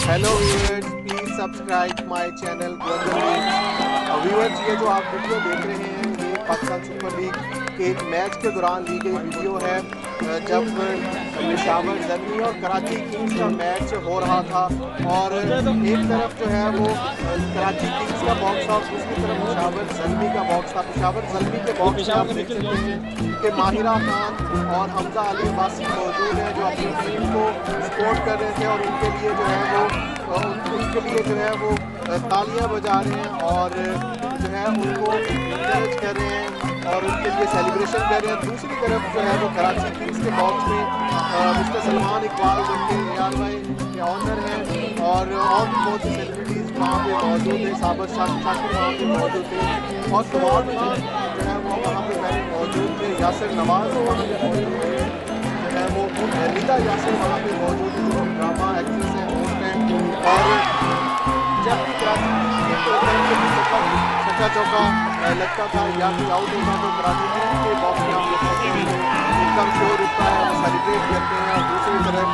Hello viewers, please subscribe my channel viewers. ये जो आप वीडियो देख रहे हैं ये पाकिस्तान सुपर लीग के एक मैच के दौरान ली गई वीडियो है, जब पेशावर ज़ल्मी और कराची किंग्स का मैच हो रहा था। और एक तरफ जो है वो कराची किंग्स का बॉक्स था, दूसरी तरफ पेशावर ज़ल्मी का बॉक्स था। पेशावर ज़ल्मी के बॉक्स में आप देख सकते हैं कि माहिरा खान और हमजा अली अब्बासी मौजूद हैं, जो अपनी टीम को सपोर्ट कर रहे थे और उनके लिए जो है वो तालियां बजा रहे हैं और जो है उनको इंकरेज कर रहे हैं और उनके लिए सेलिब्रेशन कर रहे हैं। दूसरी तरफ जो है वो कराची किंग्स के बॉक्स में मिस्टर सलमान इकबाल जो कि यार भाई के ऑनर हैं और बहुत सी सेलिब्रिटीज़ वहाँ पे मौजूद हैं। साबर शाकिर वहाँ पे मौजूद थे और सवाल खान जो है वो वहाँ पे पहले मौजूद थे। यासिर नवाज वहाँ पे मौजूद थे, जो है वो निदा यासिर वहाँ पे मौजूद थे, जो ड्रामा एक्ट्रेस हैं, होस्ट हैं। और जब भी कराची छक्का चौका लगता था या फिर आउट होता तो कराची के बॉक्स में आप देख सकते हैं एकदम शोर उठता है, वो सेलिब्रेट करते हैं। और दूसरी तरफ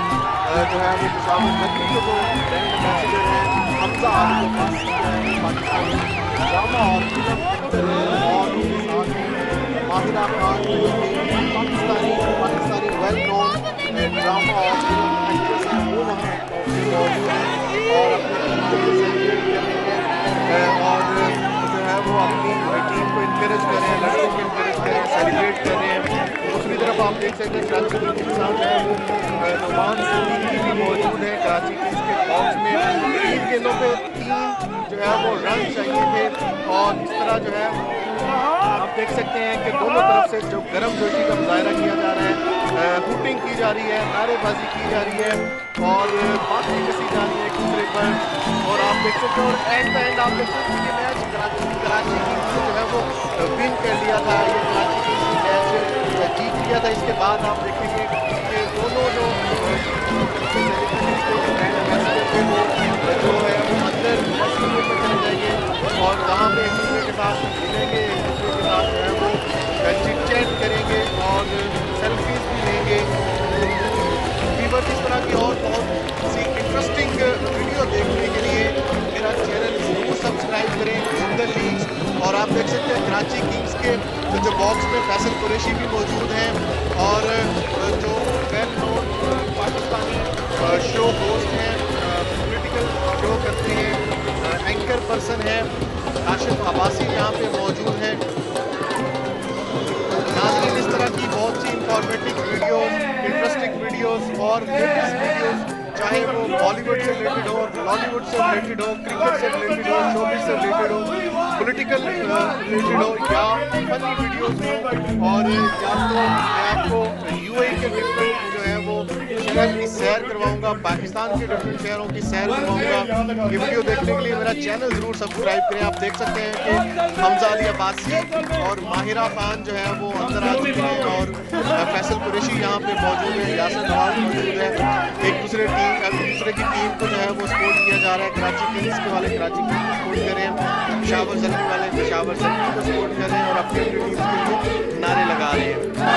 जो है वो पेशावर ज़ल्मी के जो ब्रांड एम्बेसडर हैं हमजा अली अब्बासी पाकिस्तानी ड्रामा और फिल्म एक्टर और उनके साथ माहिरा खान जो कि पाकिस्तानी वेल नोन ड्रामा और फिल्म एक्ट्रेस हैं, वो वहाँ मौजूद हैं और अपनी टीम के लिए सेलिब्रेट कर रहे हैं और जो है वो अपनी टीम को इनकरेज कर रहे हैं, लड़कों को इनकरेज कर रहे हैं, सेलिब्रेट कर रहे हैं। दूसरी तरफ आप देख सकते हैं कराची किंग्स के साथ जो है वो नुमान सिद्दीकी भी मौजूद है कराची किंग्स के बॉक्स में। 3 गेंदों पे 3 जो है वो रन चाहिए थे और इस तरह जो है आप देख सकते हैं कि दोनों तरफ से जो गर्म जोशी का मुजाहरा किया जा रहा है, हुटिंग की जा रही है, नारेबाजी की जा रही है और बातें कसी जा रही है एक दूसरे पर। और आप देख सकते हैं और एंड एंड आप देख सकते हैं कि मैच कराची किंग्स ने जो है वो विन कर लिया था। ये कराची किंग्स ने मैच जीत लिया था। इसके बाद आप देखेंगे कि दोनों जो जो है वो अंदर ड्रेसिंग रूम में चले जाएंगे और वहाँ पे एक दूसरे के साथ मिलेंगे, एक दूसरे के साथ जो है वो चिट चैट करेंगे और सेल्फीज भी लेंगे। वीवर इस तरह की और बहुत सी इंटरेस्टिंग वीडियो देखने के लिए मेरा चैनल ज़रूर सब्सक्राइब करें सुंदर लीग्स। और आप देख सकते हैं कराची किंग्स के जो बॉक्स में फैसल कुरैशी भी मौजूद हैं और जो well known Pakistani show host हैं, पॉलिटिकल शो करते हैं, एंकर पर्सन है अब्बासी यहाँ पे मौजूद हैं। नाज़रीन, इस तरह की बहुत सी इंफॉर्मेटिव वीडियोस, इंटरेस्टिंग वीडियोस और लेटेस्ट वीडियोस, चाहे वो बॉलीवुड से रिलेटेड हो, बॉलीवुड से रिलेटेड हो, क्रिकेट से रिलेटेड हो, शोबिज़ से रिलेटेड हो, पॉलिटिकल रिलेटेड हो या फनी वीडियोस हो, और या तो मैं आपको यूएई के डिफरेंट जो है वो शहर की सैर करवाऊंगा, पाकिस्तान के डिफरेंट शहरों की सैर करवाऊंगा। ये वीडियो देखने के लिए मेरा चैनल ज़रूर सब्सक्राइब करें। आप देख सकते हैं कि हमजा अली अब्बासी और माहिरा खान जो है वो अंदर आ चुके हैं और फैसल कुरैशी यहाँ पे मौजूद है, यासिर नवाज मौजूद है। एक दूसरे की टीम को जो है वो सपोर्ट किया जा रहा है। कराची किंग्स के वाले कराची किंग्स को सपोर्ट करें, पेशावर ज़ल्मी वाले पेशावर ज़ल्मी को सपोर्ट करें और अपनी टीम के लिए नारे लगा रहे हैं।